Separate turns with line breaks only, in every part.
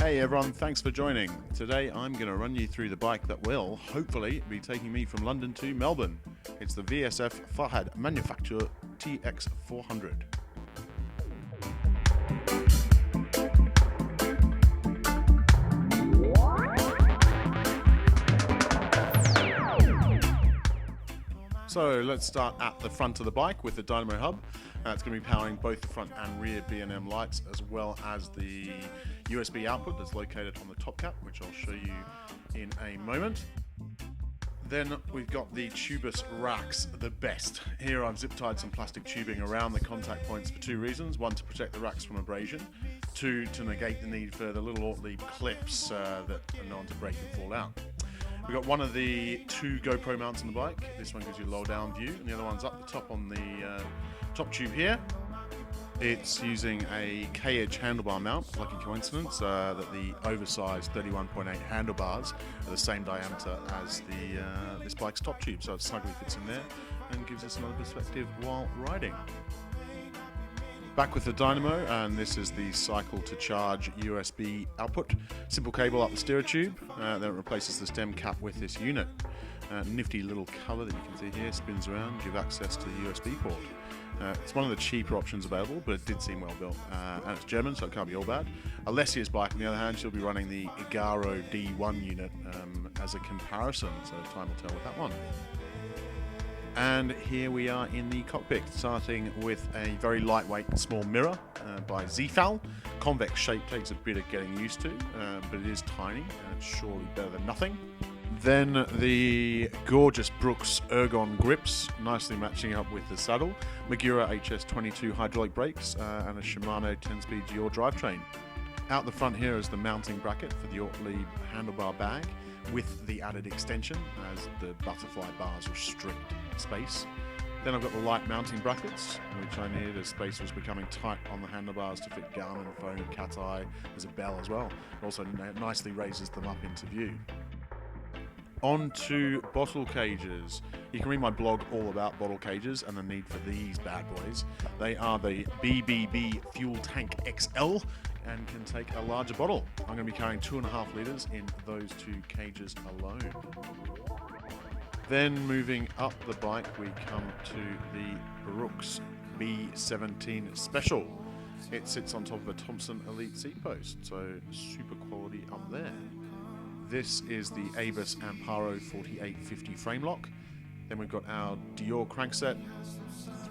Hey everyone, thanks for joining. Today I'm going to run you through the bike that will, hopefully, be taking me from London to Melbourne. It's the VSF Fahrradmanufaktur TX400. So let's start at the front of the bike with the Dynamo hub. It's going to be powering both the front and rear B&M lights, as well as the USB output that's located on the top cap, which I'll show you in a moment. Then we've got the Tubus racks, the best. Here I've zip tied some plastic tubing around the contact points for two reasons. One, to protect the racks from abrasion. Two, to negate the need for the little Ortlieb clips that are known to break and fall out. We've got one of the two GoPro mounts on the bike. This one gives you a low down view, and the other one's up the top on the top tube here. It's using a K-edge handlebar mount, lucky coincidence, that the Oversize 31.8 handlebars are the same diameter as this bike's top tube, so it snugly fits in there and gives us another perspective while riding. Back with the Dynamo, and this is the cycle to charge USB output. Simple cable up the steerer tube, then it replaces the stem cap with this unit. Nifty little cover that you can see here, spins around, give access to the USB port. It's one of the cheaper options available, but it did seem well built, and it's German, so it can't be all bad. Alessia's bike, on the other hand, she'll be running the Igaro D1 unit as a comparison, so time will tell with that one. And here we are in the cockpit, starting with a very lightweight small mirror by Zefal. Convex shape takes a bit of getting used to, but it is tiny, and it's surely better than nothing. Then the gorgeous Brooks Ergon grips, nicely matching up with the saddle. Magura HS22 hydraulic brakes, and a Shimano 10-speed yaw drivetrain. Out the front here is the mounting bracket for the Ortlieb handlebar bag, with the added extension as the butterfly bars restrict space. Then I've got the light mounting brackets, which I needed as space was becoming tight on the handlebars to fit Garmin, phone, cat eye. There's a bell as well. It also nicely raises them up into view. On to bottle cages. You can read my blog all about bottle cages and the need for these bad boys. They are the BBB Fuel Tank XL and can take a larger bottle. I'm going to be carrying 2.5 litres in those two cages alone. Then moving up the bike, we come to the Brooks B17 Special. It sits on top of a Thomson Elite seat post, so super quality up there. This is the Avis Amparo 4850 frame lock. Then we've got our Dior crankset,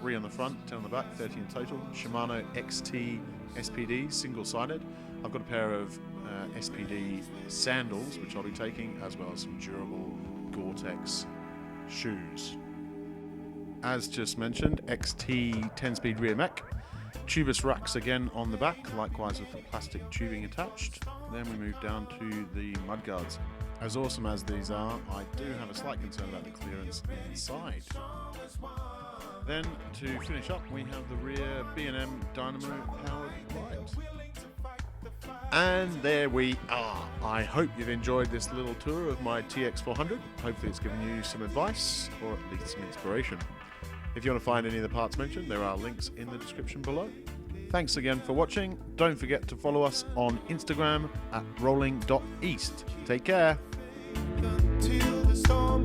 3 on the front, 10 on the back, 30 in total. Shimano XT SPD, single-sided. I've got a pair of SPD sandals, which I'll be taking, as well as some durable Gore-Tex shoes. As just mentioned, XT 10-speed rear mech. Tubus racks again on the back, likewise with the plastic tubing attached. Then we move down to the mudguards. As awesome as these are, I do have a slight concern about the clearance inside. Then to finish up, we have the rear B&M Dynamo powered light. And there we are. I hope you've enjoyed this little tour of my TX400. Hopefully it's given you some advice, or at least some inspiration. If you want to find any of the parts mentioned, there are links in the description below. Thanks again for watching. Don't forget to follow us on Instagram at rolling.east. Take care. Until the storm